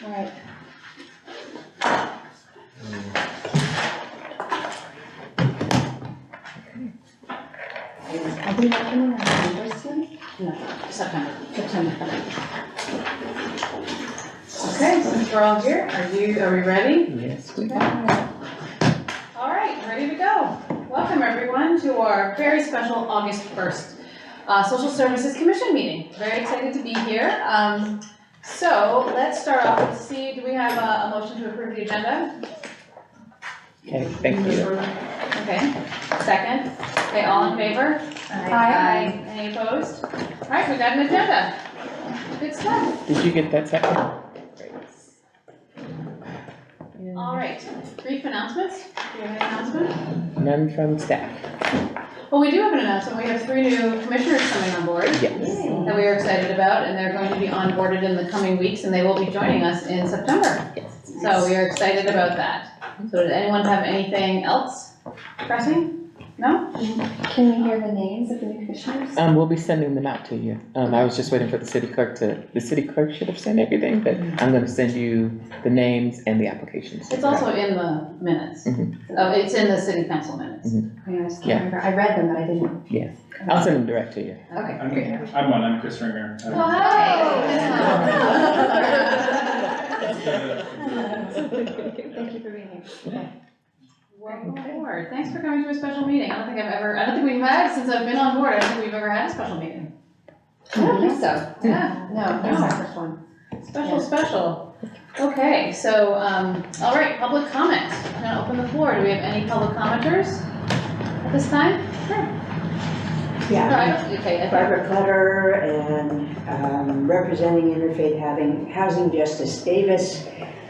All right. Are we working on this soon? No, September. Okay, since we're all here, are we ready? Yes. All right, ready to go. Welcome everyone to our very special August 1st Social Services Commission meeting. Very excited to be here. So let's start off with do we have a motion to approve the agenda? Okay, thank you. Okay, second. Okay, all in favor? Aye. Any opposed? All right, we got an agenda. Good stuff. Did you get that second? All right, brief announcements. Do you have any announcement? None from staff. Well, we do have an announcement. We have 3 new commissioners coming on board Yes. that we are excited about, and they're going to be onboarded in the coming weeks, and they will be joining us in September. Yes. So we are excited about that. So does anyone have anything else pressing? No? Can we hear the names of the new commissioners? We'll be sending them out to you. I was just waiting for the city clerk should have sent everything, but I'm gonna send you the names and the applications. It's also in the minutes. Mhm. Oh, it's in the city council minutes. I just can't Yeah. remember. I read them, but I didn't. Yeah, I'll send them direct to you. Okay. I'm Chris Ringer. Oh, hi. Thank you for being here. Welcome aboard. Thanks for coming to a special meeting. I don't think we've had, since I've been on board, I don't think we've ever had a special meeting. I don't think so. Yeah. No, that's our first one. Special. Okay, so, all right, public comment. I'm gonna open the floor. Do we have any public commenters at this time? Sure. Yeah, Okay, Barbara Clutter and representing Interfaith Housing Justice Davis.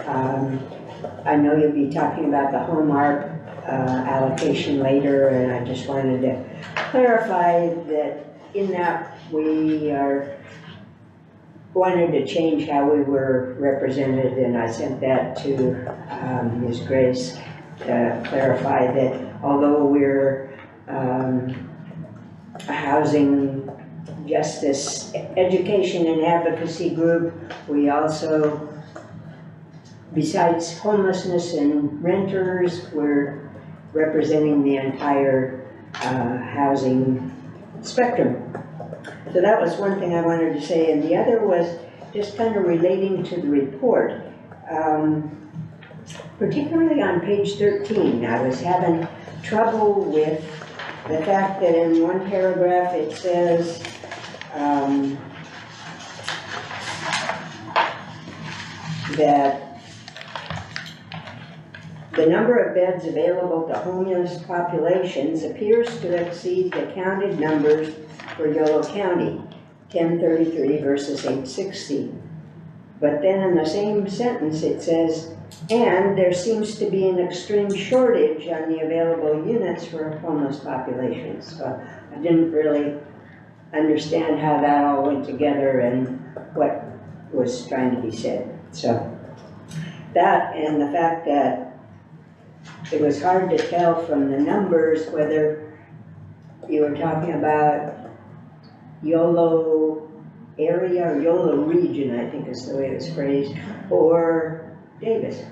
I know you'll be talking about the home ARP allocation later, and I just wanted to clarify that in that we wanted to change how we were represented, and I sent that to Ms. Grace to clarify that although we're a housing justice education and advocacy group, we also, besides homelessness and renters, we're representing the entire housing spectrum. So that was one thing I wanted to say, and the other was just kind of relating to the report. Particularly on page 13, I was having trouble with the fact that in one paragraph it says that the number of beds available to homeless populations appears to exceed the counted numbers for Yolo County, 1033 versus 860. But then in the same sentence it says, and there seems to be an extreme shortage on the available units for homeless populations. So I didn't really understand how that all went together and what was trying to be said. So that, and the fact that it was hard to tell from the numbers whether you were talking about YOLO area or YOLO region, I think is the way it was phrased, or Davis.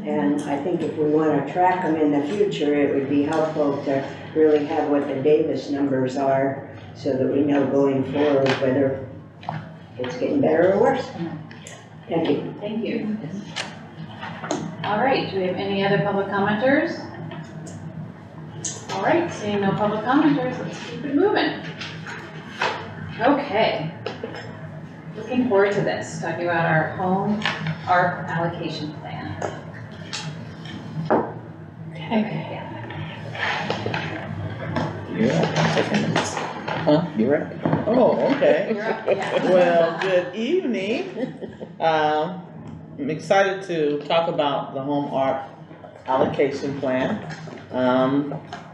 And I think if we want to track them in the future, it would be helpful to really have what the Davis numbers are so that we know going forward whether it's getting better or worse. Thank you. Thank you. All right, do we have any other public commenters? All right, seeing no public commenters, let's keep it moving. Okay. Looking forward to this, talking about our home ARP allocation plan. Okay. You're up. Huh? You're up. Oh, okay. You're up, yeah. Well, good evening. I'm excited to talk about the home ARP allocation plan.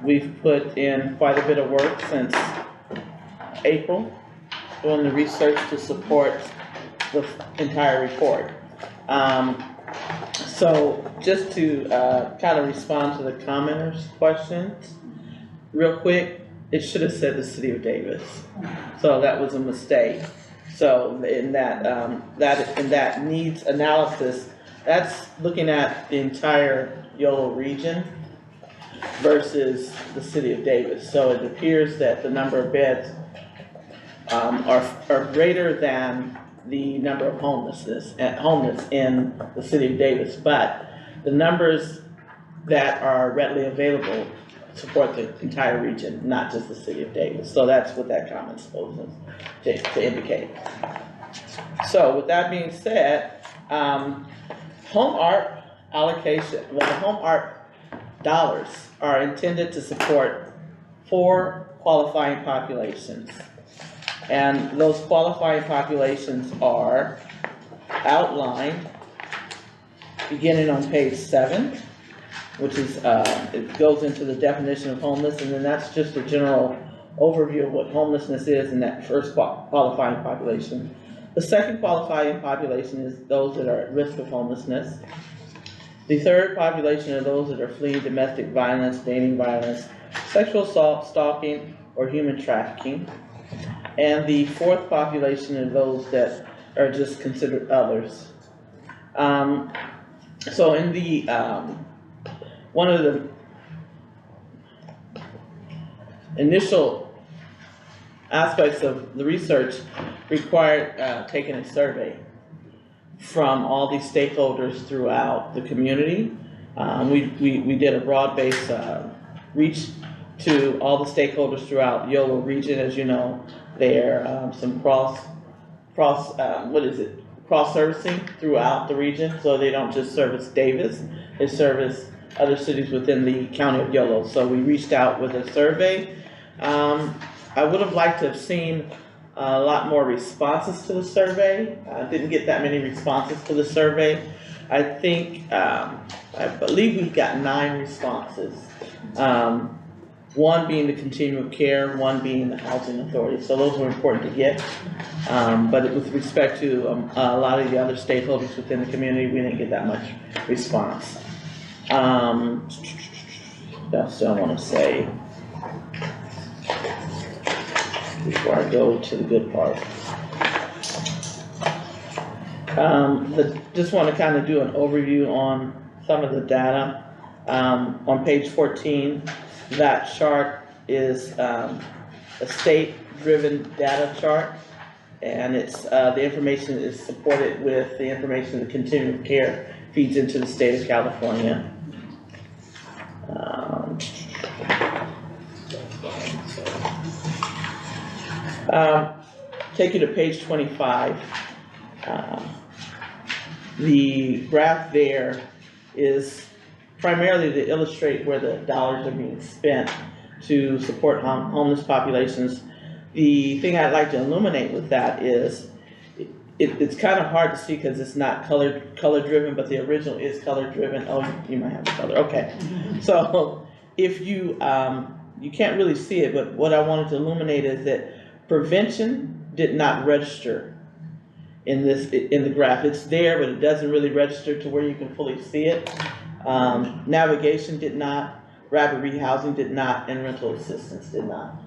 We've put in quite a bit of work since April, doing the research to support the entire report. So just to kind of respond to the commenters' questions, real quick, it should have said the City of Davis. So that was a mistake. So in that needs analysis, that's looking at the entire Yolo region versus the city of Davis. So it appears that the number of beds are greater than the number of homeless in the city of Davis, but the numbers that are readily available support the entire region, not just the city of Davis. So that's what that comment's supposed to indicate. So with that being said, home art allocation, well, the home art dollars are intended to support 4 qualifying populations. And those qualifying populations are outlined beginning on page 7, which is, it goes into the definition of homeless, and then that's just a general overview of what homelessness is in that first qualifying population. The second qualifying population is those that are at risk of homelessness. The third population are those that are fleeing domestic violence, dating violence, sexual assault, stalking, or human trafficking. And the fourth population are those that are just considered others. So in the, one of the initial aspects of the research required taking a survey from all these stakeholders throughout the community. We did a broad-based reach to all the stakeholders throughout the Yolo region. As you know, there are some cross-servicing throughout the region, so they don't just service Davis, they service other cities within the county of Yolo. So we reached out with a survey. I would have liked to have seen a lot more responses to the survey. I didn't get that many responses to the survey. I think, I believe we got 9 responses. One being the continuum of care, one being the housing authority. So those were important to get. But with respect to a lot of the other stakeholders within the community, we didn't get that much response. That's what I want to say before I go to the good part. Just want to kind of do an overview on some of the data. On page 14, that chart is a state-driven data chart, and it's the information is supported with the information the continuum of care feeds into the state of California. Take you to page 25. The graph there is primarily to illustrate where the dollars are being spent to support homeless populations. The thing I'd like to illuminate with that is it's kind of hard to see because it's not color driven, but the original is color driven. Oh, you might have the color. Okay. So if you can't really see it, but what I wanted to illuminate is that prevention did not register in the graph. It's there, but it doesn't really register to where you can fully see it. Navigation did not, rapid rehousing did not, and rental assistance did not.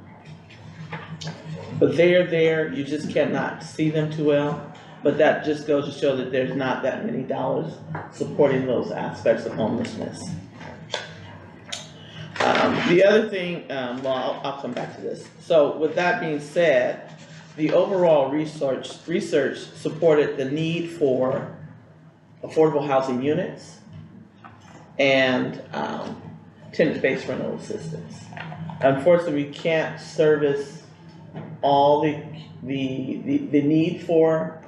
But they're there, you just cannot see them too well. But that just goes to show that there's not that many dollars supporting those aspects of homelessness. The other thing, well, I'll come back to this. So with that being said, the overall research supported the need for affordable housing units and tenant-based rental assistance. Unfortunately, we can't service all the need for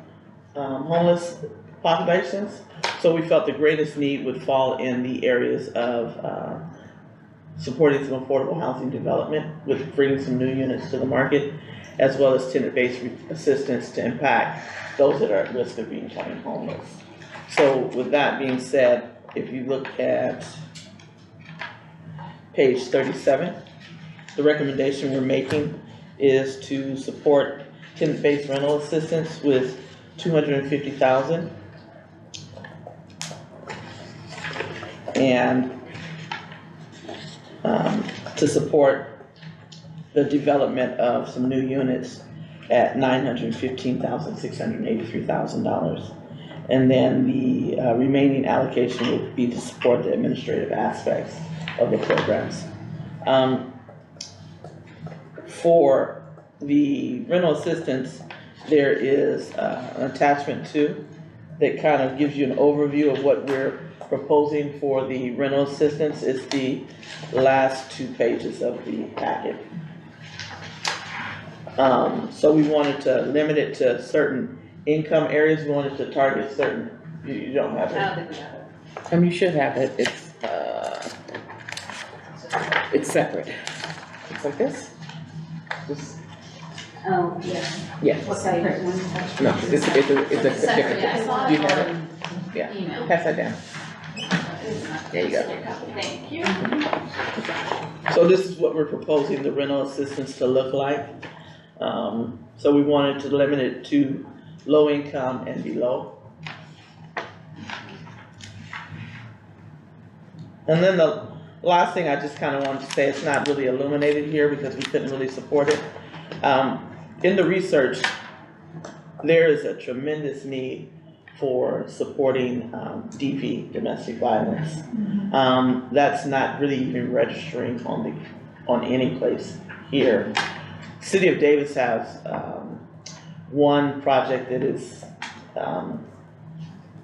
homeless populations, so we felt the greatest need would fall in the areas of supporting some affordable housing development with bringing some new units to the market, as well as tenant-based assistance to impact those that are at risk of becoming homeless. So with that being said, if you look at page 37, the recommendation we're making is to support tenant-based rental assistance with $250,000, and to support the development of some new units at $915,683,000. And then the remaining allocation would be to support the administrative aspects of the programs. For the rental assistance, there is an attachment too that kind of gives you an overview of what we're proposing for the rental assistance. It's the last 2 pages of the packet. So we wanted to limit it to certain income areas. We wanted to target certain, you don't have I it. don't think we have it. You should have it, it's separate. It's like this. This, Oh, yeah. yeah, What Separate page? one. no, it's a Separate, yeah, I different. saw Do you it have it? on Yeah. email. Pass that down. There you go. Thank you. So this is what we're proposing the rental assistance to look like. So we wanted to limit it to low income and below. And then the last thing I just kind of wanted to say, it's not really illuminated here because we couldn't really support it. In the research, there is a tremendous need for supporting DV, domestic violence. That's not really even registering on any place here. City of Davis has one project that is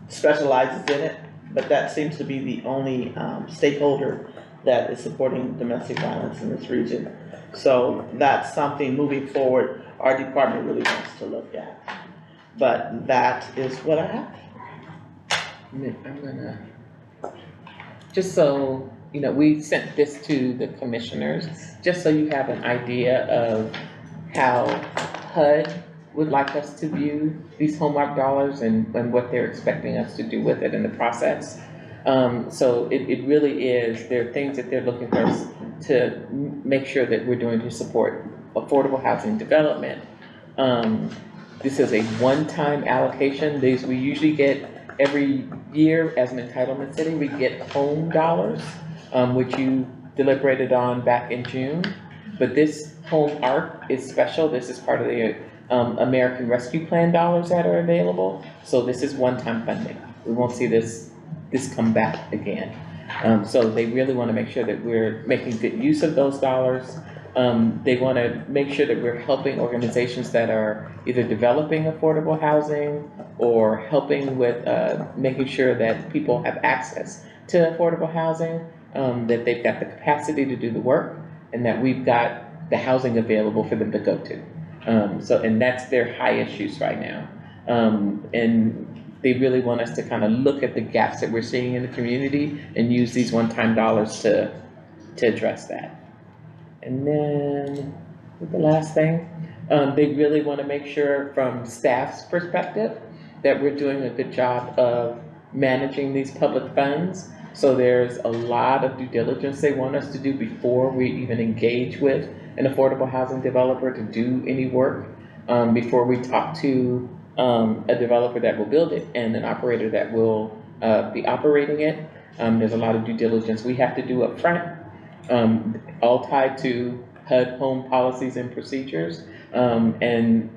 specializes in it, but that seems to be the only stakeholder that is supporting domestic violence in this region. So that's something moving forward our department really wants to look at. But that is what I have. I'm gonna, just so, you know, we sent this to the commissioners, just so you have an idea of how HUD would like us to view these Hallmark dollars and what they're expecting us to do with it in the process. So it really is, there are things that they're looking for us to make sure that we're doing to support affordable housing development. This is a one-time allocation. These we usually get every year as an entitlement city. We get home dollars, which you deliberated on back in June. But this home ARP is special. This is part of the American Rescue Plan dollars that are available. So this is one-time funding. We won't see this come back again. So they really want to make sure that we're making good use of those dollars. They want to make sure that we're helping organizations that are either developing affordable housing or helping with making sure that people have access to affordable housing, that they've got the capacity to do the work, and that we've got the housing available for them to go to. And that's their high issues right now. And they really want us to kind of look at the gaps that we're seeing in the community and use these one-time dollars to address that. And then the last thing, they really want to make sure from staff's perspective that we're doing a good job of managing these public funds. So there's a lot of due diligence they want us to do before we even engage with an affordable housing developer to do any work, before we talk to a developer that will build it and an operator that will be operating it. There's a lot of due diligence we have to do up front, all tied to HUD home policies and procedures. And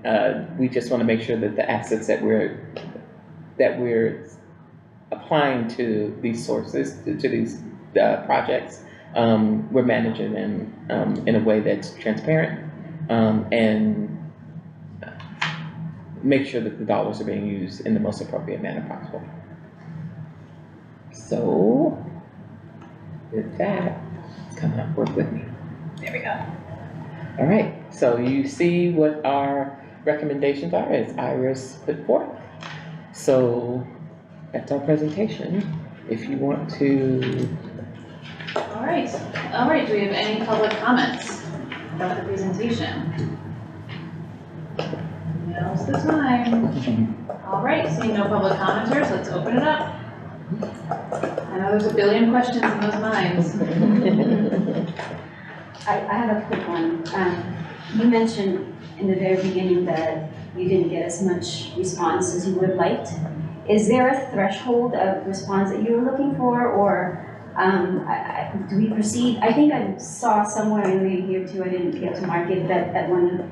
we just want to make sure that the assets that we're applying to these sources, to these projects, we're managing them in a way that's transparent, and make sure that the dollars are being used in the most appropriate manner possible. So, with that, come up, work with me. There we go. All right, so you see what our recommendations are, as Iris put forth. So, that's our presentation. If you want to. All right, do we have any public comments about the presentation? Now's the time. All right, seeing no public commenters, let's open it up. I know there's a billion questions in those minds. I have a quick one. You mentioned in the very beginning that you didn't get as much response as you would have liked. Is there a threshold of response that you were looking for, or do we proceed? I think I saw somewhere in here too, I didn't get to mark it, that when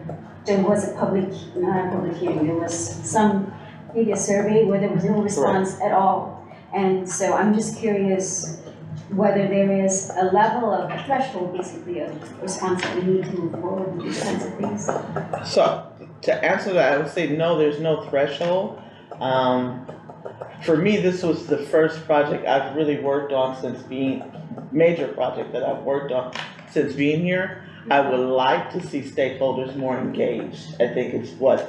there was a not a public hearing, there was some, maybe a survey where there was no response at all. And so I'm just curious whether there is a level of, a threshold basically of response that we need to move forward with these kinds of things. So, to answer that, I would say no, there's no threshold. For me, this was the first project I've really worked on since major project that I've worked on since being here. I would like to see stakeholders more engaged. I think it's what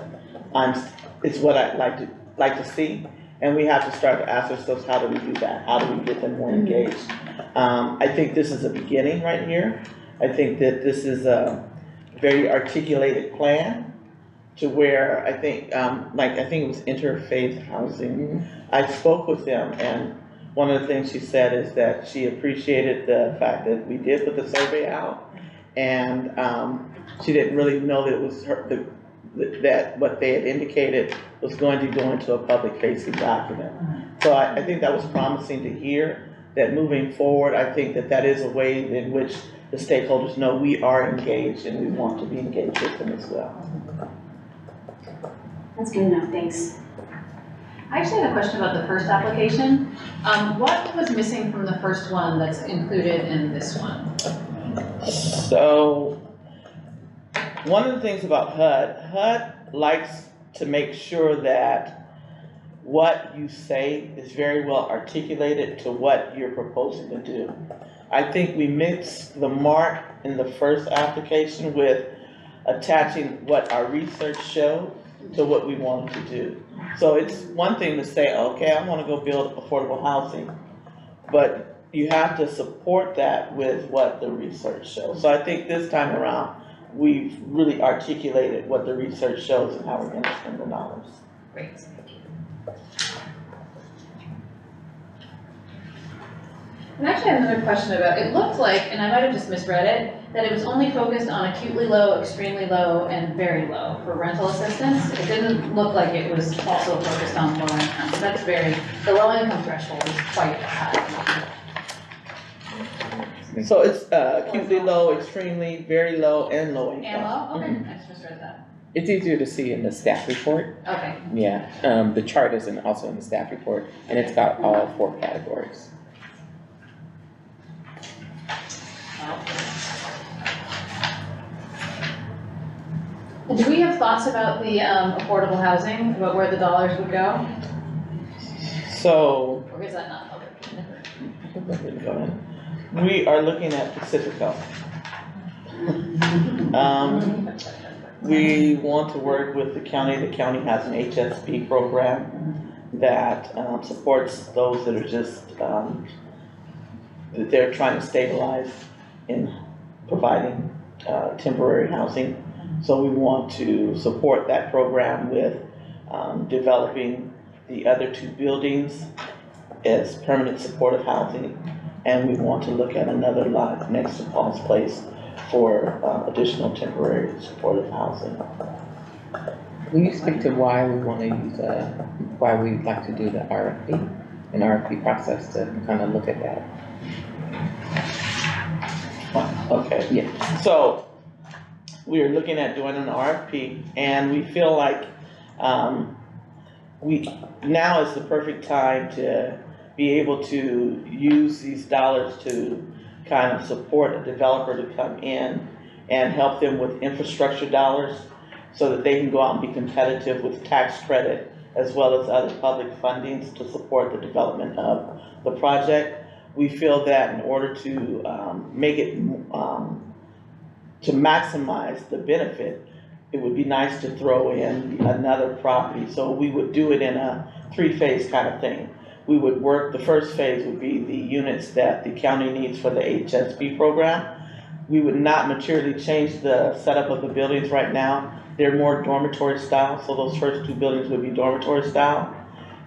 I'd like to see. And we have to start to ask ourselves, how do we do that? How do we get them more engaged? I think this is a beginning right here. I think that this is a very articulated plan to where I think, I think it was Interfaith Housing. I spoke with them, and one of the things she said is that she appreciated the fact that we did put the survey out, and she didn't really know that it was that what they had indicated was going to go into a public facing document. So I think that was promising to hear, that moving forward, I think that is a way in which the stakeholders know we are engaged and we want to be engaged with them as well. That's good enough, thanks. I actually had a question about the first application. What was missing from the first one that's included in this one? So, one of the things about HUD likes to make sure that what you say is very well articulated to what you're proposing to do. I think we mixed the mark in the first application with attaching what our research showed to what we wanted to do. So it's one thing to say, okay, I want to go build affordable housing, but you have to support that with what the research shows. So I think this time around, we've really articulated what the research shows and how we're going to spend the dollars. Great. And actually, I have another question about, it looked like, and I might have just misread it, that it was only focused on acutely low, extremely low, and very low for rental assistance. It didn't look like it was also focused on low income. So that's the low income threshold is quite high. So it's acutely low, extremely, very low, and low income. And low? Okay, I just misread that. It's easier to see in the staff report. Okay. Yeah, the chart is also in the staff report, and it's got all 4 categories. Do we have thoughts about the affordable housing, about where the dollars would go? So, Or is that not public? we are looking at Pacifico. We want to work with the county. The county has an HSP program that supports those that are just, that they're trying to stabilize in providing temporary housing. So we want to support that program with developing the other 2 buildings as permanent supportive housing. And we want to look at another lot next to Paul's Place for additional temporary supportive housing. Will you speak to why we want to use, why we like to do the RFP, an RFP process to kind of look at that? Okay. Yeah. So we are looking at doing an RFP, and we feel like now is the perfect time to be able to use these dollars to kind of support a developer to come in and help them with infrastructure dollars so that they can go out and be competitive with tax credit as well as other public fundings to support the development of the project. We feel that in order to make it, to maximize the benefit, it would be nice to throw in another property. So we would do it in a 3-phase kind of thing. We would work, the first phase would be the units that the county needs for the HSP program. We would not materially change the setup of the buildings right now. They're more dormitory style, so those first 2 buildings would be dormitory style.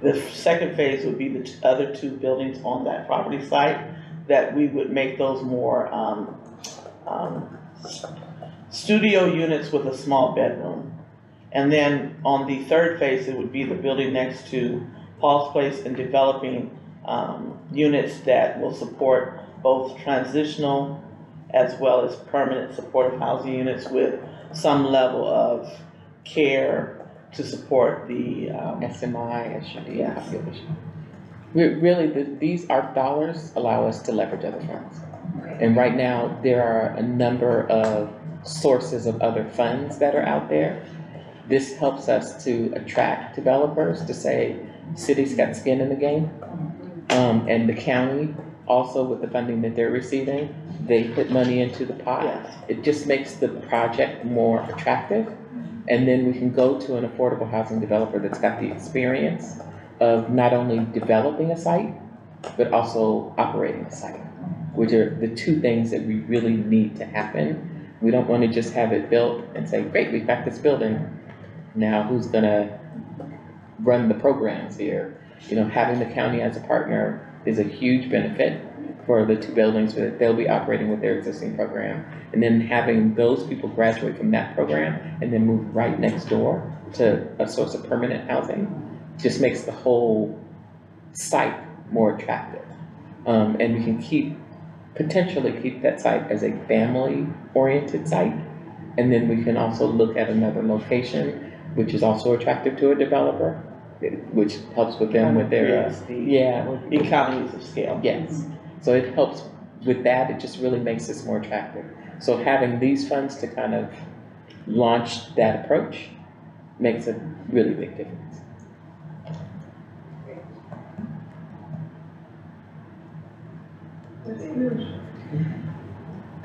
The second phase would be the other 2 buildings on that property site, that we would make those more studio units with a small bedroom. And then on the third phase, it would be the building next to Paul's Place and developing units that will support both transitional as well as permanent supportive housing units with some level of care to support the, SMI, SUD Yes. population. Really, these ARP dollars allow us to leverage other funds. And right now, there are a number of sources of other funds that are out there. This helps us to attract developers to say, cities got skin in the game. And the county, also with the funding that they're receiving, they put money into the pot. Yes. It just makes the project more attractive. And then we can go to an affordable housing developer that's got the experience of not only developing a site, but also operating a site, which are the two things that we really need to happen. We don't want to just have it built and say, great, we've got this building. Now who's gonna run the programs here? You know, having the county as a partner is a huge benefit for the two buildings that they'll be operating with their existing program. And then having those people graduate from that program and then move right next door to a source of permanent housing just makes the whole site more attractive. And we can potentially keep that site as a family-oriented site. And then we can also look at another location, which is also attractive to a developer, which helps with them with their, Creates the yeah. economies of scale. Yes, so it helps with that, it just really makes this more attractive. So having these funds to kind of launch that approach makes a really big difference.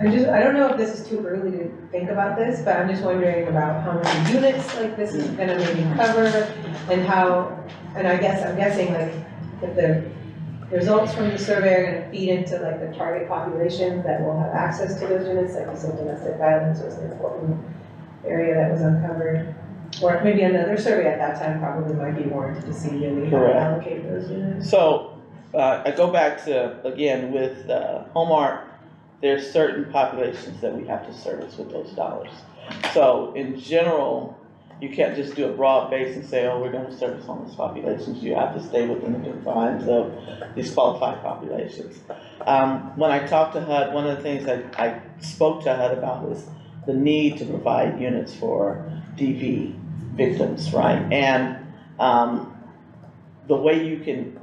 I don't know if this is too early to think about this, but I'm just wondering about how many units like this is gonna maybe cover and how, and I'm guessing like if the results from the survey are gonna feed into like the target populations that will have access to those units, like you said, domestic violence was an important area that was uncovered. Or maybe another survey at that time probably might be warranted to see really how to Correct. allocate those units. So, I go back to, again, with Home Art, there's certain populations that we have to service with those dollars. So in general, you can't just do a broad base and say, oh, we're gonna service homeless populations. You have to stay within the confines of these qualified populations. When I talked to HUD, one of the things I spoke to HUD about is the need to provide units for DV victims, right? And the way you can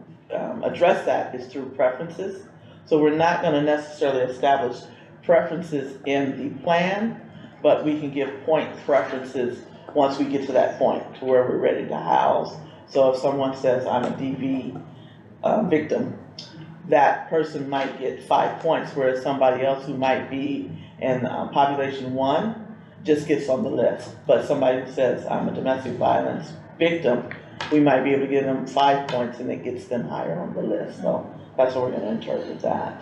address that is through preferences. So we're not gonna necessarily establish preferences in the plan, but we can give point preferences once we get to that point to where we're ready to house. So if someone says, I'm a DV victim, that person might get 5 points, whereas somebody else who might be in population 1 just gets on the list. But somebody who says, I'm a domestic violence victim, we might be able to give them 5 points and it gets them higher on the list. So that's what we're gonna interpret that.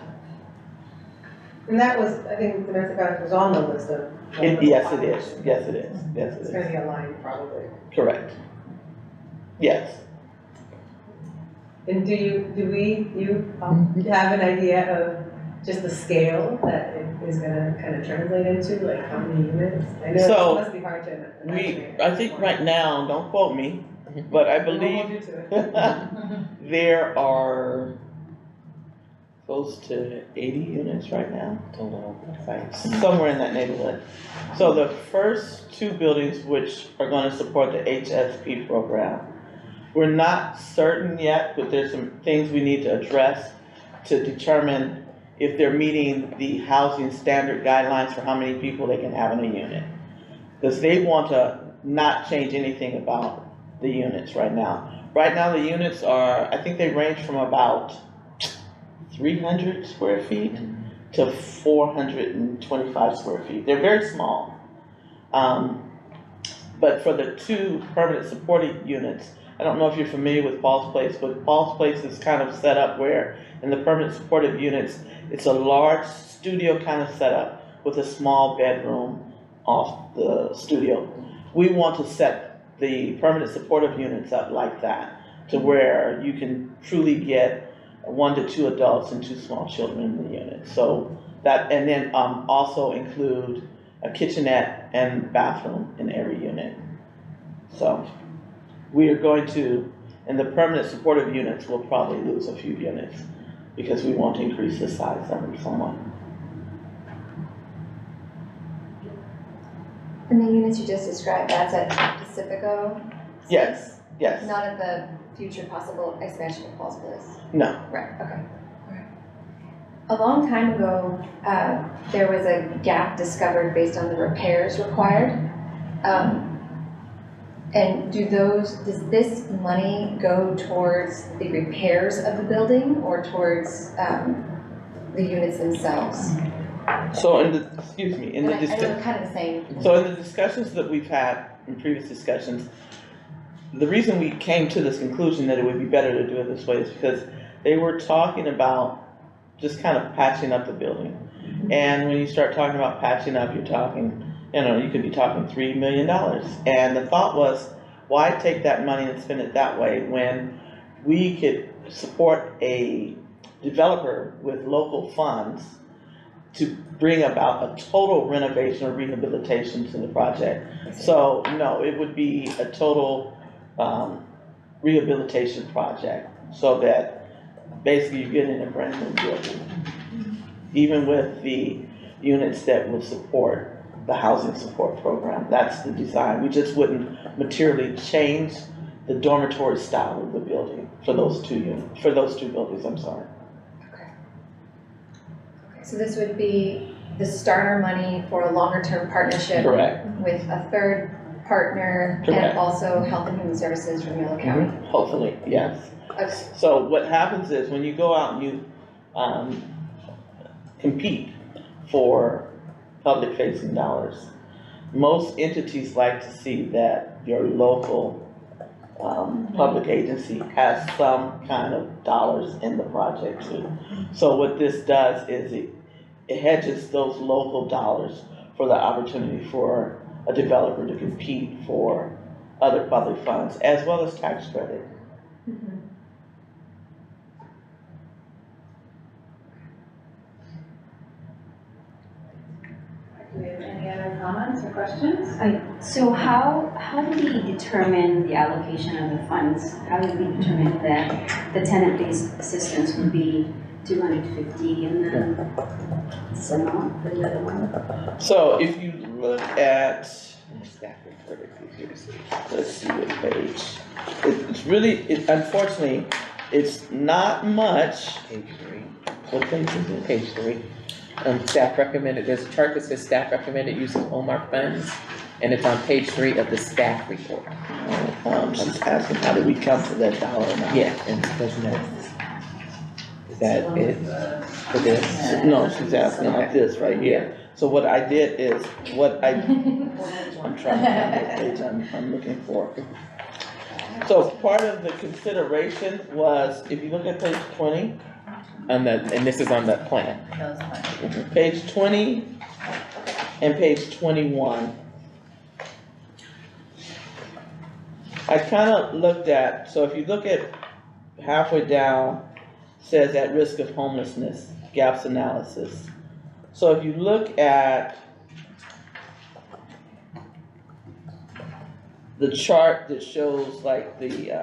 And that was, I think domestic violence was on the list of. Yes, it is. Yes, it is. Yes, It's it gonna is. be aligned probably. Correct. Yes. And you have an idea of just the scale that it is gonna kind of translate into, like how many units? I know So, it must be hard to imagine. I think right now, don't quote me, but I We'll believe hold you to it. there are close to 80 units right now, Total sites. somewhere in that neighborhood. So the first 2 buildings which are gonna support the HSP program, we're not certain yet, but there's some things we need to address to determine if they're meeting the housing standard guidelines for how many people they can have in a unit. Because they want to not change anything about the units right now. Right now, the units are, I think they range from about 300 square feet to 425 square feet. They're very small. But for the 2 permanent supported units, I don't know if you're familiar with Paul's Place, but Paul's Place is kind of set up where in the permanent supportive units, it's a large studio kind of setup with a small bedroom off the studio. We want to set the permanent supportive units up like that, to where you can truly get 1 to 2 adults and 2 small children in the unit. So that, and then also include a kitchenette and bathroom in every unit. So we are going to, in the permanent supportive units, we'll probably lose a few units because we want to increase the size of them somewhat. And the units you just described, that's at Pacifico? Yes, yes, Not at the future possible expansion of Paul's Place? no, Right, okay. Alright. A long time ago, there was a gap discovered based on the repairs required. And does this money go towards the repairs of the building or towards, the units themselves? so in the, excuse me, in And the I know discussion. they're kind of the same. So in the discussions that we've had, in previous discussions, the reason we came to this conclusion that it would be better to do it this way is because they were talking about just kind of patching up the building. And when you start talking about patching up, you're talking, you could be talking $3 million. And the thought was, why take that money and spend it that way when we could support a developer with local funds to bring about a total renovation or rehabilitation to the project. So, no, it would be a total, rehabilitation project, so that basically you're getting a brand new building. Even with the units that will support the housing support program, that's the design. We just wouldn't materially change the dormitory style of the building for those two buildings, I'm sorry. Okay, so this would be the starter money for a longer-term partnership Correct. with a third partner Correct. and also Health and Human Services from Yolo County. Hopefully, yes. Okay. So what happens is when you go out and you compete for public facing dollars, most entities like to see that your local public agency has some kind of dollars in the project too. So what this does is it hedges those local dollars for the opportunity for a developer to compete for other public funds as well as tax credit. Mhm. Do we have any other comments or questions? So how do we determine the allocation of the funds? How do we determine that the tenant-based assistance would be 250 and then some amount for the other one? So if you look at, Staff reported figures. let's see what page, it's really, unfortunately, it's not much. Page 3. What page is it? Page 3. Staff recommended, there's a chart that says staff recommended use of Hallmark funds, and it's on page 3 of the staff report. She's asking how did we come to that dollar amount? Yeah, and doesn't that, is that it for this? No, she's asking about this right here. So what I did is, I'm trying to find what page I'm looking for. So part of the consideration was, if you look at page 20, And this is on the plan. page 20 and page 21. I kind of looked at, so if you look at halfway down, says at risk of homelessness, gaps analysis. So if you look at the chart that shows like the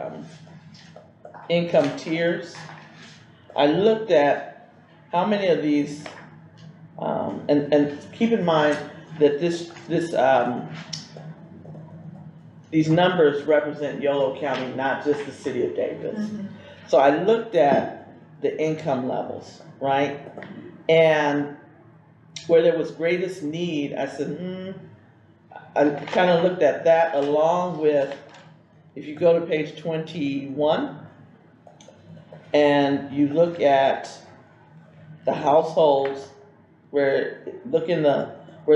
income tiers, I looked at how many of these, and keep in mind that these numbers represent Yolo County, not just the city of Davis. So I looked at the income levels, right? And where there was greatest need, I said, I kind of looked at that along with, if you go to page 21, and you look at the households where it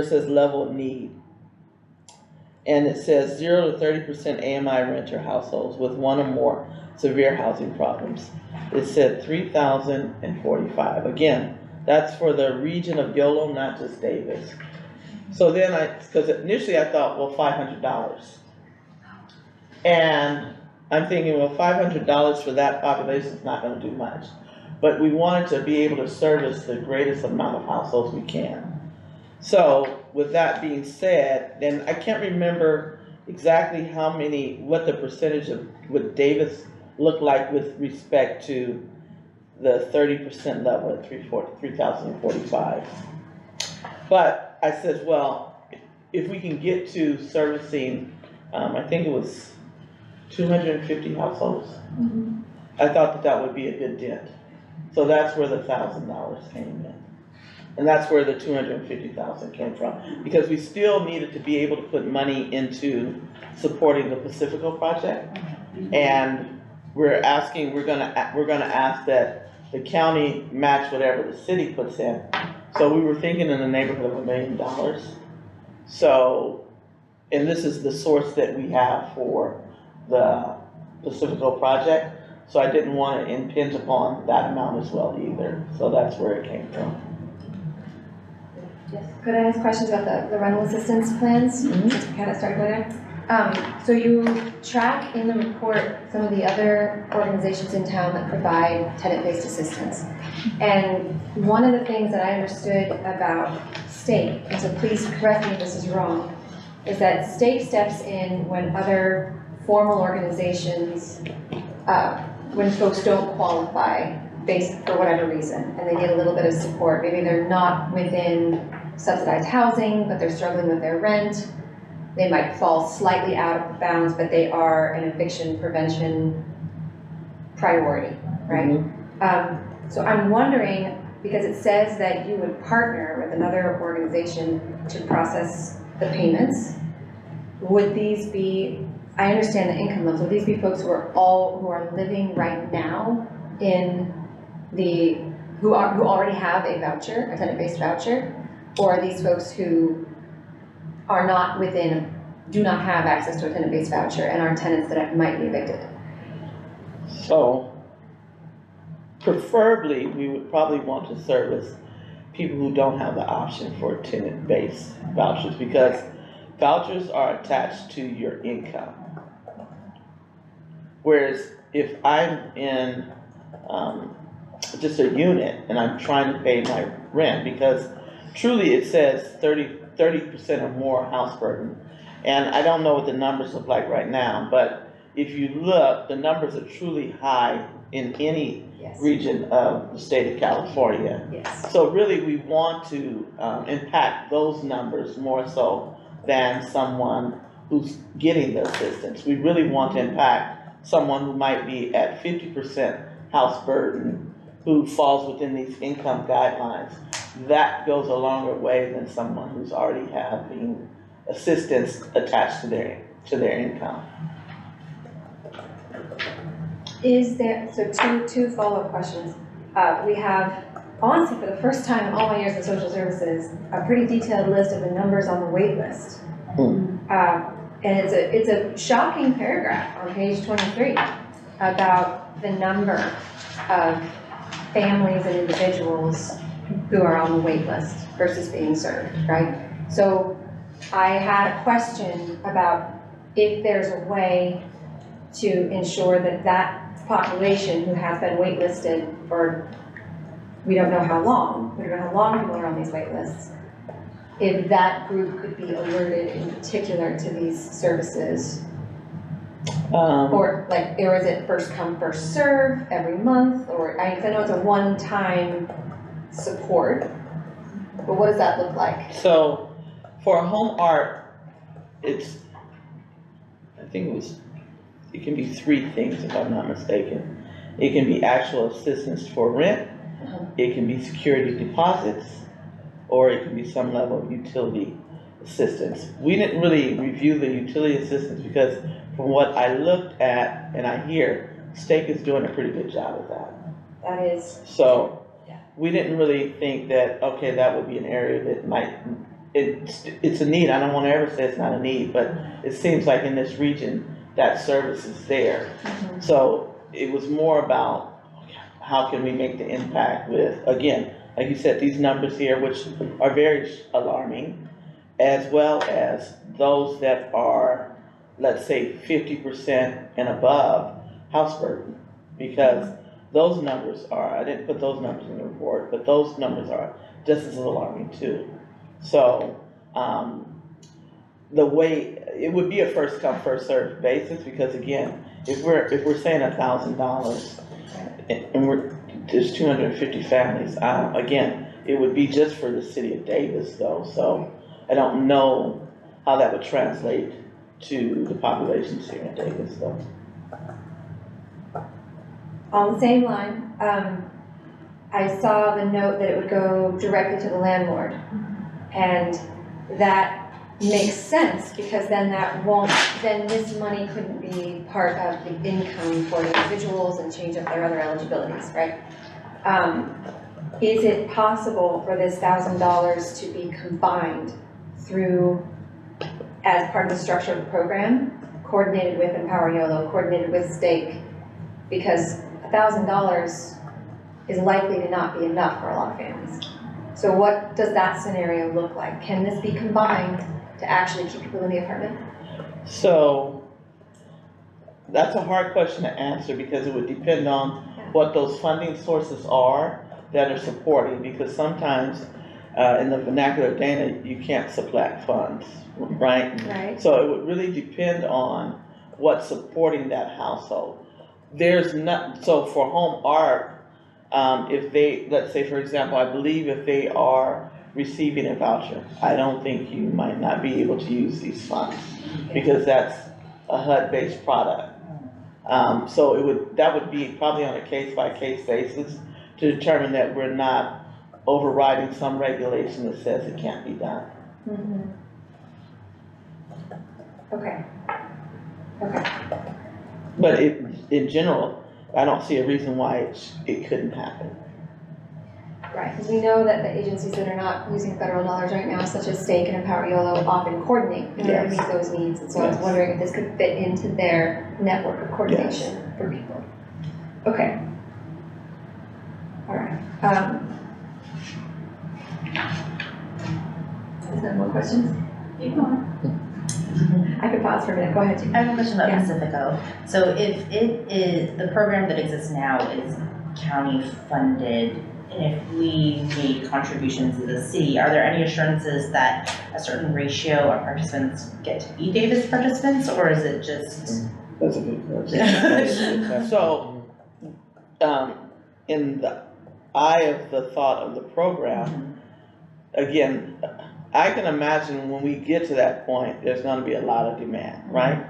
says level of need. And it says 0 to 30% AMI renter households with one or more severe housing problems. It said 3,045. Again, that's for the region of Yolo, not just Davis. So then because initially I thought, well, $500. And I'm thinking, well, $500 for that population is not gonna do much. But we wanted to be able to service the greatest amount of households we can. So with that being said, then I can't remember exactly what the percentage of what Davis looked like with respect to the 30% level at 3,045. But I said, well, if we can get to servicing, I think it was 250 households, I thought that would be a good dent. So that's where the $1,000 came in. And that's where the 250,000 came from, because we still needed to be able to put money into supporting the Pacifico project. And we're gonna ask that the county match whatever the city puts in. So we were thinking in the neighborhood of $1 million. So, and this is the source that we have for the Pacifico project. So I didn't want to impinge upon that amount as well either. So that's where it came from. Yes. Could I ask questions about the rental assistance plans, since we kind of started going there? So you track in the report some of the other organizations in town that provide tenant-based assistance. And one of the things that I understood about state, and so please correct me if this is wrong, is that state steps in when other formal organizations, when folks don't qualify based for whatever reason, and they need a little bit of support. Maybe they're not within subsidized housing, but they're struggling with their rent. They might fall slightly out of the bounds, but they are an eviction prevention priority, right? So I'm wondering, because it says that you would partner with another organization to process the payments, would these be, I understand the income levels, would these be folks who are living right now in who already have a voucher, a tenant-based voucher? Or are these folks who are not do not have access to a tenant-based voucher and are tenants that might be evicted? So, preferably, we would probably want to service people who don't have the option for tenant-based vouchers, because vouchers are attached to your income. Whereas if I'm in just a unit and I'm trying to pay my rent, because truly it says 30% or more house burden. And I don't know what the numbers look like right now, but if you look, the numbers are truly high in any region of the state of California. Yes. So really we want to impact those numbers more so than someone who's getting the assistance. We really want to impact someone who might be at 50% house burden, who falls within these income guidelines. That goes a longer way than someone who's already having assistance attached to their income. Is there, so two follow-up questions. We have, honestly, for the first time in all my years in social services, a pretty detailed list of the numbers on the wait list. And it's a shocking paragraph on page 23 about the number of families and individuals who are on the wait list versus being served, right? So I had a question about if there's a way to ensure that that population who has been waitlisted for, we don't know how long people are on these wait lists, if that group could be alerted in particular to these services. Or is it first come, first serve every month? Or I know it's a one-time support, but what does that look like? So for home art, it can be three things if I'm not mistaken. It can be actual assistance for rent, it can be security deposits, or it can be some level of utility assistance. We didn't really review the utility assistance because from what I looked at and I hear, Stake is doing a pretty good job of that. That is. So we didn't really think that, okay, that would be an area that it's a need. I don't want to ever say it's not a need, but it seems like in this region that service is there. So it was more about how can we make the impact with, again, like you said, these numbers here, which are very alarming, as well as those that are, let's say, 50% and above house burden, because those numbers are, I didn't put those numbers in the report, but those numbers are just as alarming too. So the way, it would be a first come, first served basis, because again, if we're saying $1,000 and there's 250 families, again, it would be just for the city of Davis though, so I don't know how that would translate to the populations here in Davis, so. On the same line, I saw the note that it would go directly to the landlord. And that makes sense, because then then this money couldn't be part of the income for the individuals and change up their other eligibilities, right? Is it possible for this $1,000 to be combined through, as part of the structure of the program, coordinated with Empower YOLO, coordinated with Stake? Because $1,000 is likely to not be enough for a lot of families. So what does that scenario look like? Can this be combined to actually keep people in the apartment? So, that's a hard question to answer, because it would depend on what those funding sources are that are supporting, because sometimes, in the vernacular of Dana, you can't subtract funds, right? Right. So it would really depend on what's supporting that household. There's not, so for home art, if they, let's say for example, I believe if they are receiving a voucher, I don't think you might not be able to use these funds, because that's a HUD-based product. So that would be probably on a case-by-case basis to determine that we're not overriding some regulation that says it can't be done. Mm-hmm. Okay. Okay. But in general, I don't see a reason why it couldn't happen. Right, because we know that the agencies that are not using federal dollars right now, such as Stake and Empower YOLO, often coordinate in order to meet those needs. And so I was wondering if this could fit into their network of coordination for people. Okay. All right. Is there more questions? I could pause for a minute. Go ahead, Jean. I have a question about Yeah. Pacifico. So if it is, the program that exists now is county funded, and if we made contributions to the city, are there any assurances that a certain ratio of participants get to be Davis participants, or is it just? That's a good question. So, in the eye of the thought of the program, again, I can imagine when we get to that point, there's gonna be a lot of demand, right?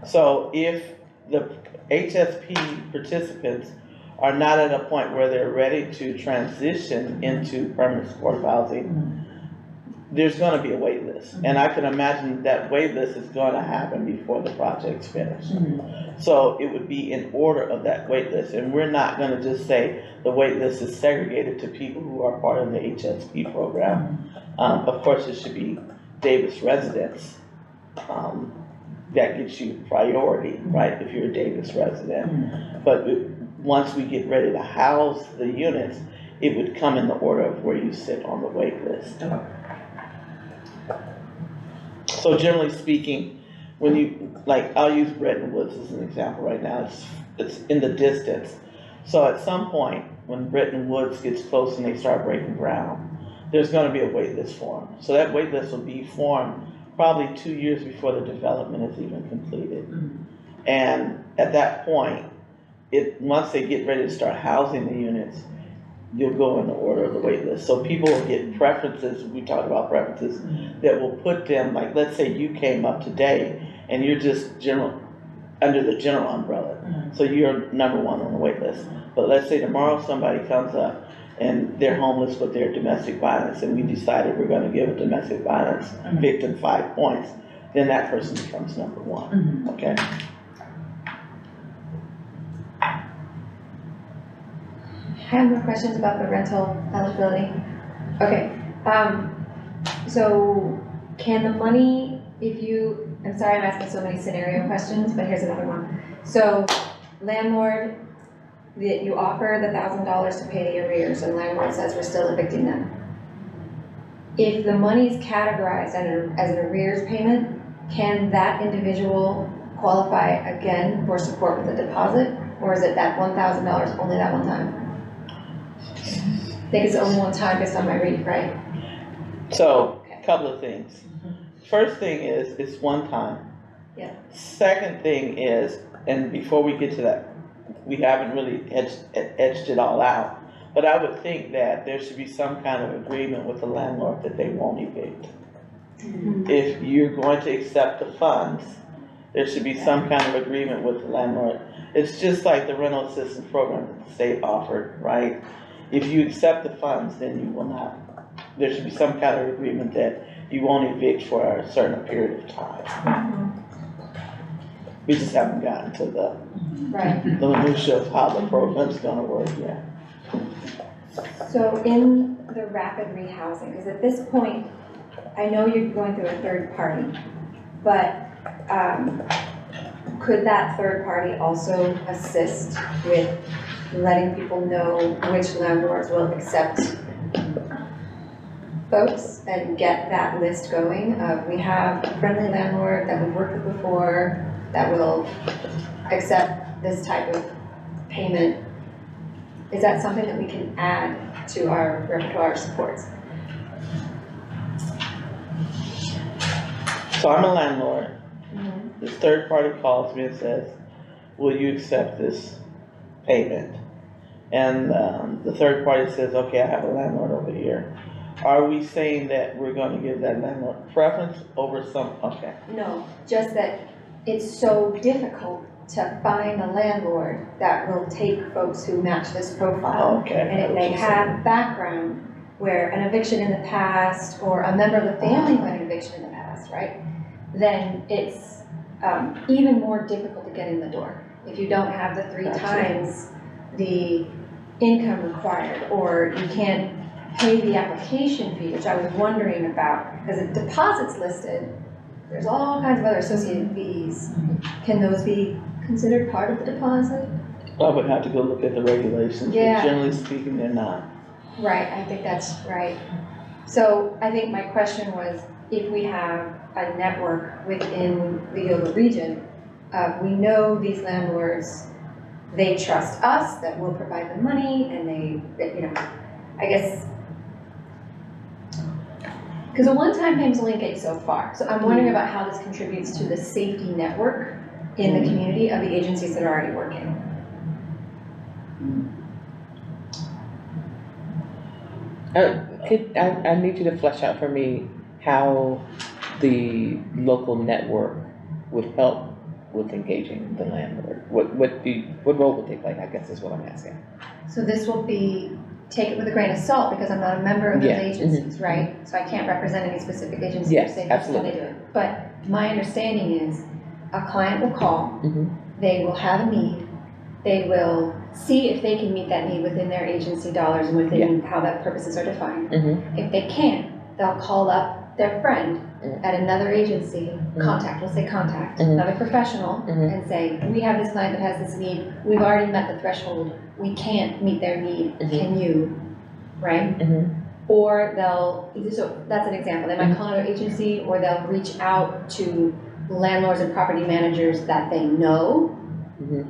So if the HSP participants are not at a point where they're ready to transition into permanent supportive housing, there's gonna be a wait list. And I can imagine that wait list is gonna happen before the project's finished. So it would be in order of that wait list, and we're not gonna just say the wait list is segregated to people who are part of the HSP program. Of course, it should be Davis residents. That gives you priority, right, if you're a Davis resident. But once we get ready to house the units, it would come in the order of where you sit on the wait list. So generally speaking, when you, like, I'll use Bretton Woods as an example right now, it's in the distance. So at some point, when Bretton Woods gets close and they start breaking ground, there's gonna be a wait list formed. So that wait list will be formed probably 2 years before the development is even completed. And at that point, once they get ready to start housing the units, you'll go in the order of the wait list. So people will get preferences, we talked about preferences, that will put them, like, let's say you came up today and you're just under the general umbrella. So you're number one on the wait list. But let's say tomorrow somebody comes up and they're homeless but they're domestic violence, and we decided we're gonna give a domestic violence victim 5 points, then that person becomes number one, okay? I have more questions about the rental eligibility. Okay, so can the money, I'm sorry I'm asking so many scenario questions, but here's another one. So landlord, that you offer the $1,000 to pay the arrears, and landlord says we're still evicting them. If the money is categorized as an arrears payment, can that individual qualify again for support with a deposit? Or is it that $1,000 only that one time? I think it's only one time based on my read, right? So, a couple of things. First thing is, it's one time. Yeah. Second thing is, and before we get to that, we haven't really edged it all out, but I would think that there should be some kind of agreement with the landlord that they won't evict. If you're going to accept the funds, there should be some kind of agreement with the landlord. It's just like the rental assistance program that the state offered, right? If you accept the funds, then you will not, there should be some kind of agreement that you won't evict for a certain period of time. We just haven't gotten to the Right. minutia of how the program's gonna work yet. So in the rapid rehousing, because at this point, I know you're going through a third party, but could that third party also assist with letting people know which landlords will accept folks and get that list going of, we have a friendly landlord that we've worked with before that will accept this type of payment? Is that something that we can add to our repertoire of supports? So I'm a landlord. This third party calls me and says, will you accept this payment? And the third party says, okay, I have a landlord over here. Are we saying that we're gonna give that landlord preference over some, okay. No, just that it's so difficult to find a landlord that will take folks who match this profile. Okay. And it may have background where an eviction in the past, or a member of the family who had an eviction in the past, right? Then it's even more difficult to get in the door. If you don't have the 3 times the income required, or you can't pay the application fee, which I was wondering about, because the deposit's listed, there's all kinds of other associated fees. Can those be considered part of the deposit? I would have to go look at the regulations, Yeah. but generally speaking, they're not. Right, I think that's right. So I think my question was, if we have a network within the Yola region, we know these landlords, they trust us that we'll provide the money, and they, I guess, because a one-time payment's only get you so far. So I'm wondering about how this contributes to the safety network in the community of the agencies that are already working. I need you to flesh out for me how the local network would help with engaging the landlord. What role would they play, I guess is what I'm asking. So this will be, take it with a grain of salt, because I'm not a member of those Yeah, agencies, right? So I can't represent any specific agency or Yes, say this is how they do absolutely. it. But my understanding is, a client will call, they will have a need, they will see if they can meet that need within their agency dollars and within how that purposes are defined. If they can't, they'll call up their friend at another agency, we'll say contact, another professional, and say, we have this client that has this need, we've already met the threshold, we can't meet their need, can you, right? Or they'll, so that's an example, they might call another agency, or they'll reach out to landlords and property managers that they know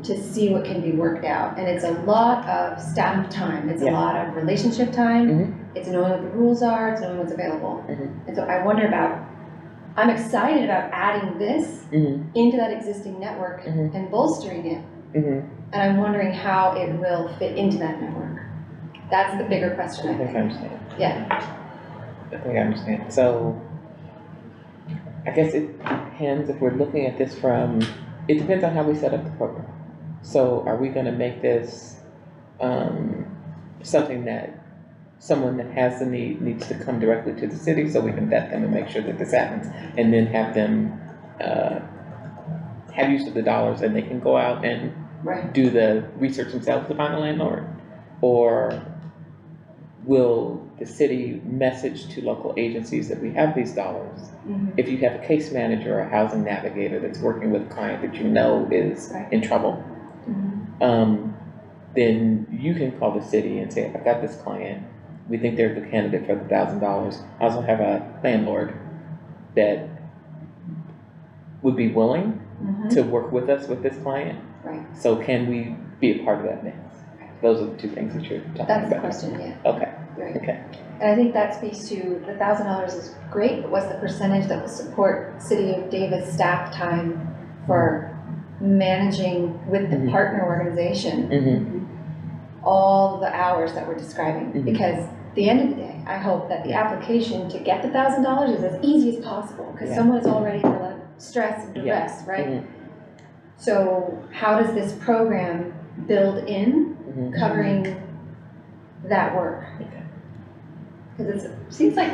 to see what can be worked out. And it's a lot of staff time, it's a lot of relationship time, it's knowing what the rules are, it's knowing what's available. And so I wonder about, I'm excited about adding this into that existing network and bolstering it. And I'm wondering how it will fit into that network. That's the bigger question, I I think I think. understand. Yeah. I think I understand. So I guess it depends if we're looking at this from, it depends on how we set up the program. So are we gonna make this something that someone that has the need needs to come directly to the city so we can vet them and make sure that this happens, and then have them have use of the dollars and they can go out and do the research themselves to find a landlord? Or will the city message to local agencies that we have these dollars? If you have a case manager or a housing navigator that's working with a client that you know is in trouble, then you can call the city and say, I've got this client, we think they're the candidate for the $1,000. I also have a landlord that would be willing to work with us with this client. So can we be a part of that mix? Those are the two things that you're talking about. That's the question, yeah. Okay. Right. Okay. And I think that speaks to, the $1,000 is great, but what's the percentage that will support City of Davis staff time for managing with the partner organization? all the hours that we're describing. Mhm. Because at the end of the day, I hope that the application to get the $1,000 is as easy as possible, because Yeah. someone is already under stress and Yeah. duress, right? Mhm. So how does this program build in Mhm. covering that work? Okay. Because it seems like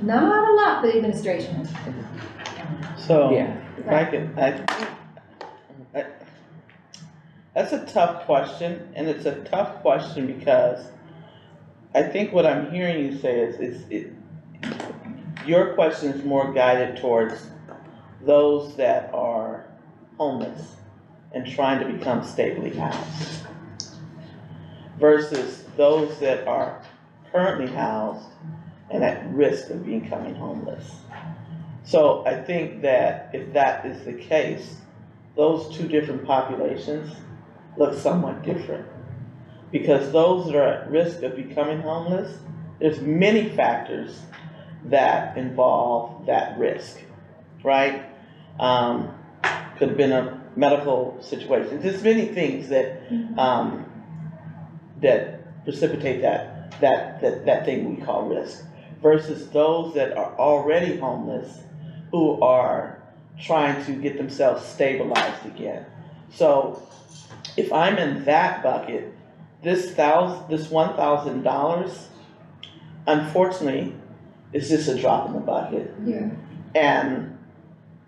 not a lot for the administration. So, Yeah. if I can, that's a tough question, and it's a tough question because I think what I'm hearing you say is your question is more guided towards those that are homeless and trying to become stably housed versus those that are currently housed and at risk of becoming homeless. So I think that if that is the case, those two different populations look somewhat different. Because those that are at risk of becoming homeless, there's many factors that involve that risk, right? Could have been a medical situation. There's many things that that precipitate that thing we call risk. Versus those that are already homeless who are trying to get themselves stabilized again. So if I'm in that bucket, this $1,000, unfortunately, is just a drop in the bucket. Yeah. And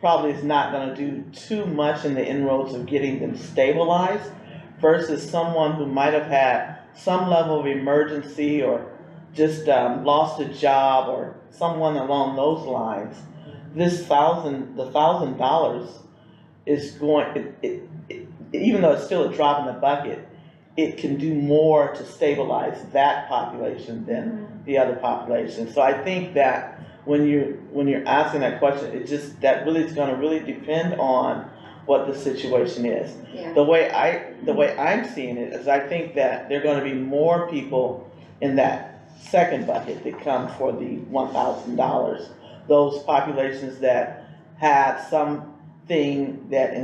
probably is not gonna do too much in the inroads of getting them stabilized versus someone who might have had some level of emergency or just lost a job or someone along those lines. The $1,000 is going, even though it's still a drop in the bucket, it can do more to stabilize that population than the other population. So I think that when you're asking that question, that really is gonna really depend on what the situation is. Yeah. The way I'm seeing it is I think that there are gonna be more people in that second bucket that come for the $1,000. Those populations that had something that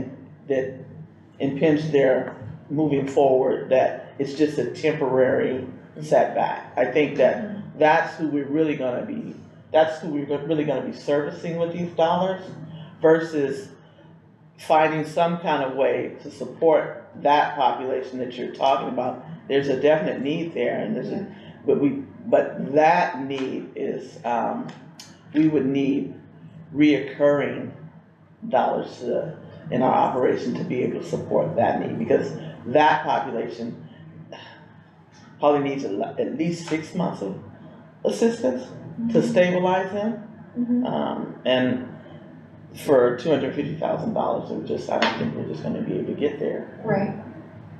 impinged their moving forward, that it's just a temporary setback. I think that that's who we're really gonna be servicing with these dollars versus finding some kind of way to support that population that you're talking about. There's a definite need there, and but that need is, we would need reoccurring dollars in our operation to be able to support that need, because that population probably needs at least 6 months of assistance to stabilize them. And for $250,000, I don't think we're just gonna be able to get there. Right.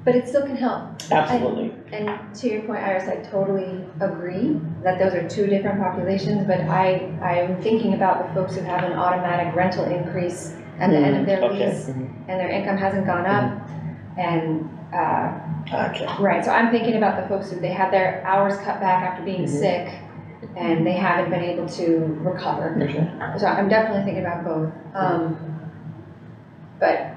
But it still can help. Absolutely. And to your point, Iris, I totally agree that those are two different populations, but I'm thinking about the folks who have an automatic rental increase at the end of their Okay. lease, and their income hasn't gone up, and, Okay. right, so I'm thinking about the folks who they had their hours cut back after being sick, and they haven't been able to recover. Okay. So I'm definitely thinking about both. But,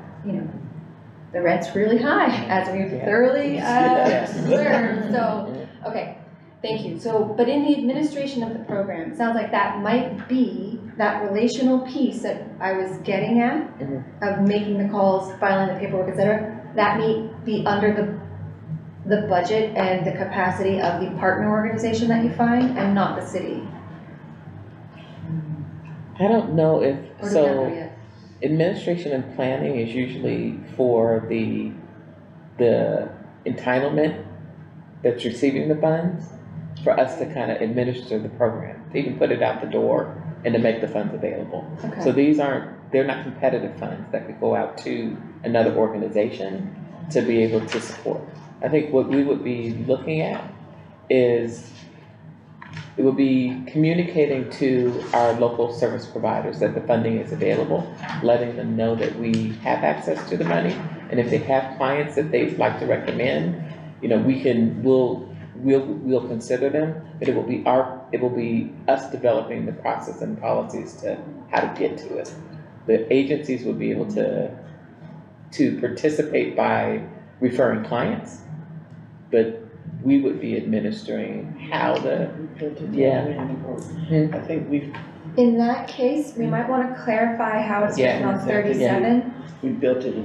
the rent's really high, as we've Yeah. thoroughly Yes. learned, so, okay, thank you. So, but in the administration of the program, it sounds like that might be that relational piece that I was getting at, of making the calls, filing the paperwork, et cetera, that may be under the budget and the capacity of the partner organization that you find, and not the city. I don't know if, Or do we not know so yet? administration and planning is usually for the entitlement that's receiving the funds, for us to kind of administer the program, to even put it out the door and to make the funds available. So Okay, they're not competitive funds that could go out to another organization to be able to support. I think what we would be looking at is, it would be communicating to our local service providers that the funding is available, letting them know that we have access to the money, and if they have clients that they'd like to recommend, we'll consider them, but it will be us developing the process and policies to how to get to it. The agencies will be able to participate by referring clients, but we would be administering how the, I think In that case, we might wanna clarify how it's Yeah, written on exactly, 37. we built it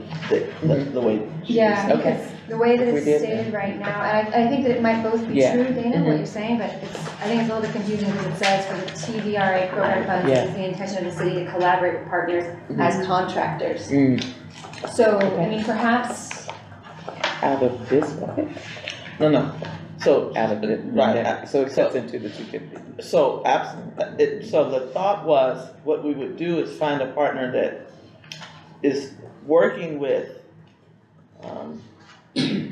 the way. Yeah, Okay. because the way that If we it's did stated right now, and I think that it might both be Yeah. true, Dana, what Mhm. you're saying, but I think it's a little bit confusing because it says for the TVRA program funds, Yeah. it's the intention of the city to collaborate with partners as contractors. So, I mean, perhaps, out of this bucket, No, so, out of it, Right. so it cuts into the 250. so so the thought was, what we would do is find a partner that is working with,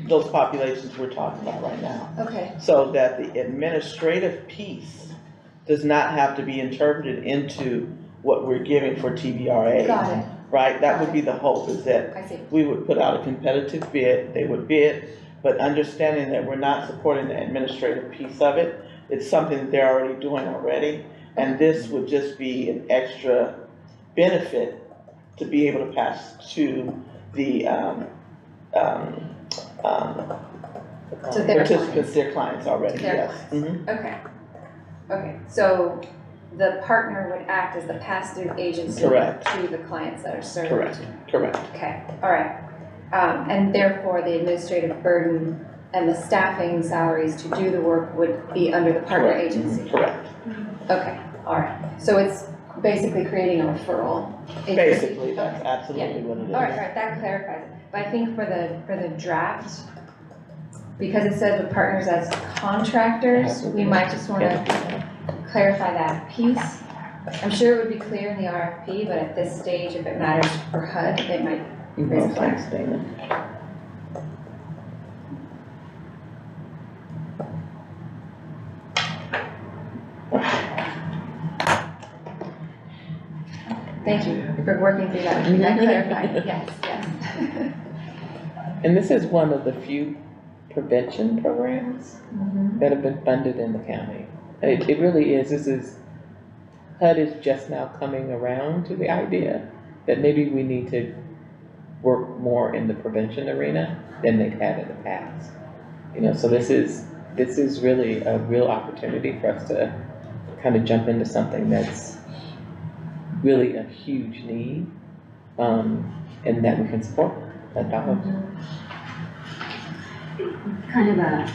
those populations we're talking about right now. okay, So that the administrative piece does not have to be interpreted into what we're giving for TVRA. got it, Right, that would be the hope, is that I see. we would put out a competitive bid, they would bid, but understanding that we're not supporting the administrative piece of it, it's something that they're already doing already, and this would just be an extra benefit to be able to pass to the, To their participants, clients. their clients already, To their yes. clients. Mhm. Okay, okay, so the partner would act as the pass-through agency Correct. to the clients that are served? Correct. Okay, all right. And therefore, the administrative burden and the staffing salaries to do the work would be under the partner Correct. agency? Correct, Okay, all right. So it's basically creating a referral. agency? basically, that's Okay. absolutely what it is. All right, that clarifies it. But I think for the draft, because it says with partners as contractors, we might just wanna clarify that piece. I'm sure it would be clear in the RFP, but at this stage, if it matters for HUD, it might raise a flag. Thanks, Dana. Thank you for working through that, that clarified, yes, yes. And this is one of the few prevention programs that have been funded in the county. It really is, HUD is just now coming around to the idea that maybe we need to work more in the prevention arena than they've had in the past. You know, so this is really a real opportunity for us to kind of jump into something that's really a huge need, and that we can support that dollars. Kind of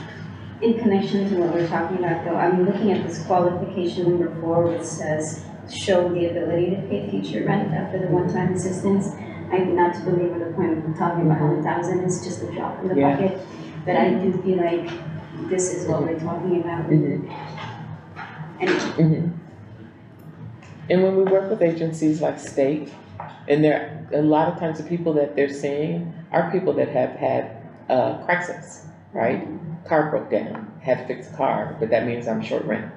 in connection to what we're talking about though, I'm looking at this qualification number 4, which says, show the ability to pay future rent after the one-time assistance. I'm not to belabor the point of talking about 100,000 is just a drop in the Yeah. bucket, but I do feel like this is what we're talking about. And And when we work with agencies like state, and a lot of times the people that they're seeing are people that have had a crisis, right? Car broke down, had to fix a car, but that means I'm short rent.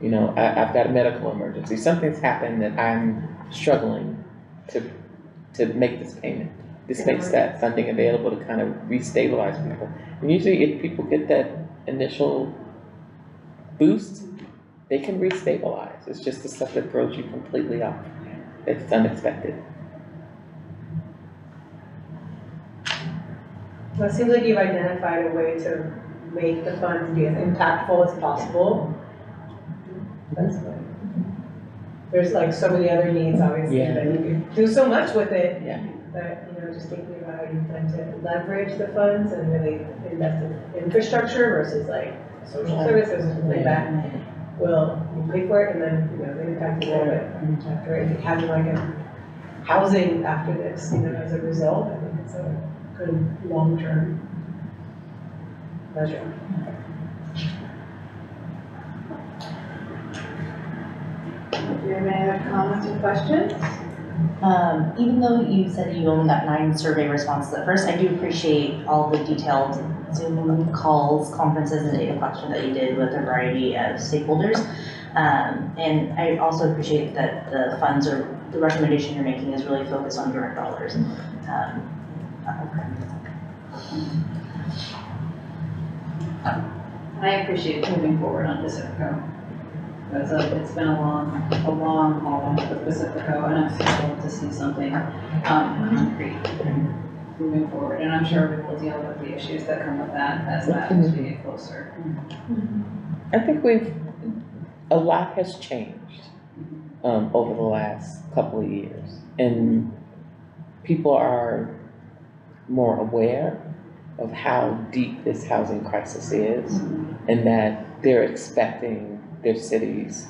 You know, I've got a medical emergency, something's happened that I'm struggling to make this payment. This makes that funding available to kind of restabilize people. And usually if people get that initial boost, they can restabilize. It's just the stuff that throws you completely off. It's unexpected. Well, it seems like you've identified a way to make the funds be as impactful as possible. That's good. There's like so many other needs, obviously, Yeah. that you can do so much with it. Yeah. But, you know, just thinking about how you plan to leverage the funds and really invest in infrastructure versus like social services or something like that. Will you pay for it and then, you know, the impact a little bit after it, having like a housing after this, you know, as a result, I think it's a good long-term measure. Do you have any other comments or questions? Even though you said you only got 9 survey responses at first, I do appreciate all the detailed Zoom calls, conferences, and data collection that you did with a variety of stakeholders. And I also appreciate that the funds or the recommendation you're making is really focused on direct dollars. I appreciate moving forward on Pacifico. It's been a long haul with Pacifico, and I'm thrilled to see something concrete. moving forward, and I'm sure we will deal with the issues that come with that as we get closer. I think a lot has changed, over the last couple of years. And people are more aware of how deep this housing crisis is, and that they're expecting their cities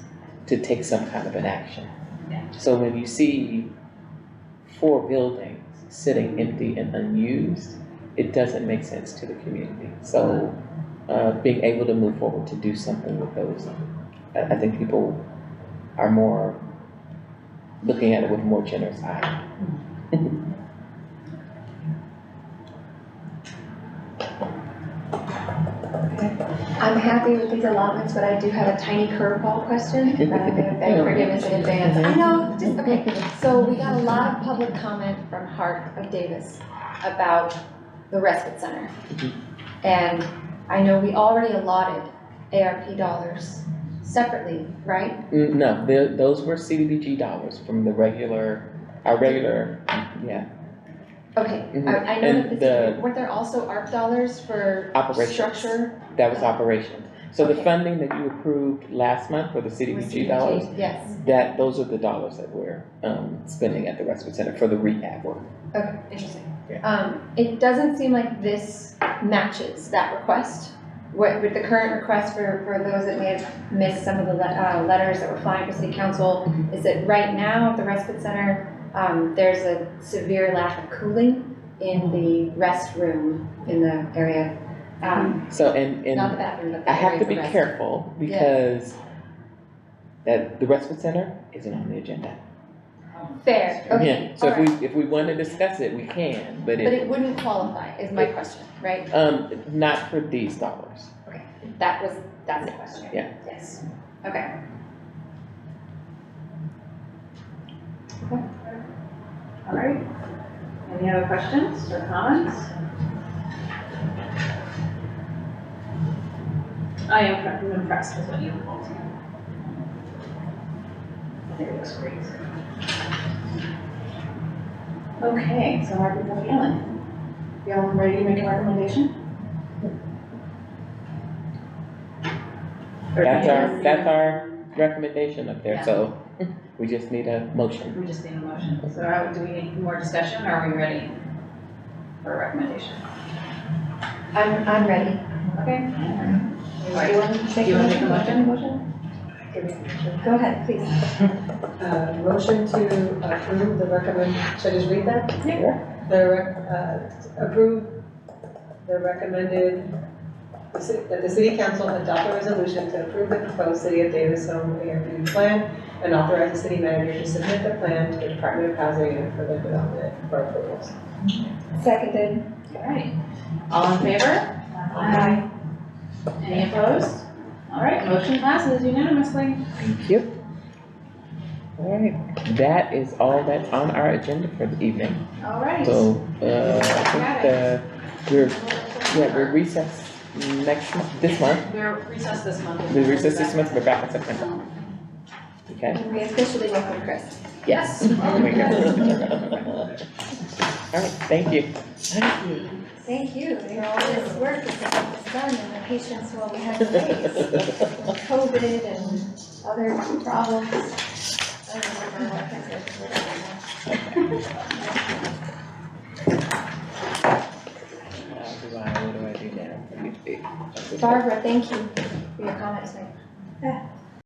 to take some kind of an action. Yeah. So when you see 4 buildings sitting empty and unused, it doesn't make sense to the community. So being able to move forward to do something with those, I think people are more looking at it with a more generous eye. I'm happy with these allotments, but I do have a tiny curveball question that I'm gonna beg forgiveness in advance. I know, just, okay, so we got a lot of public comment from Hart of Davis about the respite center. And I know we already allotted ARP dollars separately, right? No, those were CDBG dollars from our regular, yeah. Okay, Mhm. I know And that weren't there also ARP dollars for Operations. structure? That was operation. So the Okay. funding that you approved last month for the CDBG dollars, Yes, those are the dollars that we're spending at the respite center for the rehab work. okay, interesting. It doesn't seem like this matches that request. With the current request for those that may have missed some of the letters that were flying for city council, is that right now at the respite center, there's a severe lack of cooling in the restroom in the area. So, Not the and bathroom, but the I have area to for be rest. careful because that the respite center isn't on the agenda. Fair, okay, Yeah, so alright. if we want to discuss it, we can, but But it wouldn't qualify, is my question, right? not for these dollars. That's the question. Yeah. Yes, okay. All right. Any other questions or comments? I am impressed with what you pulled. I think it looks great. Okay, so how are people feeling? Feeling ready to make a recommendation? That's our recommendation up there, Yeah. so we just need a motion. We just need a motion. So do we need more discussion, or are we ready for a recommendation? I'm ready. Okay. Do you want to Do make you a want to make a motion? Go ahead, please. Motion to approve should I just read that? Yeah. Approve the recommended, that the city council adopt a resolution to approve the proposed City of Davis Home ARP plan and authorize the city manager to submit the plan to the Department of Housing and Urban Development for approvals. Seconded. All right. All in favor? Aye. Any opposed? All right, motion passes unanimously. Thank you. All right, that is all that's on our agenda for the evening. All right. So, I think we're recessed this month. We're recessed this month. We recessed this month, we're back in September. Okay? We officially welcome Chris. Yes. There we go. All right, thank you. Thank you for all this work to get this done and the patience while we had delays. COVID and other problems. I don't remember what I said. What do I do now? Barbara, thank you.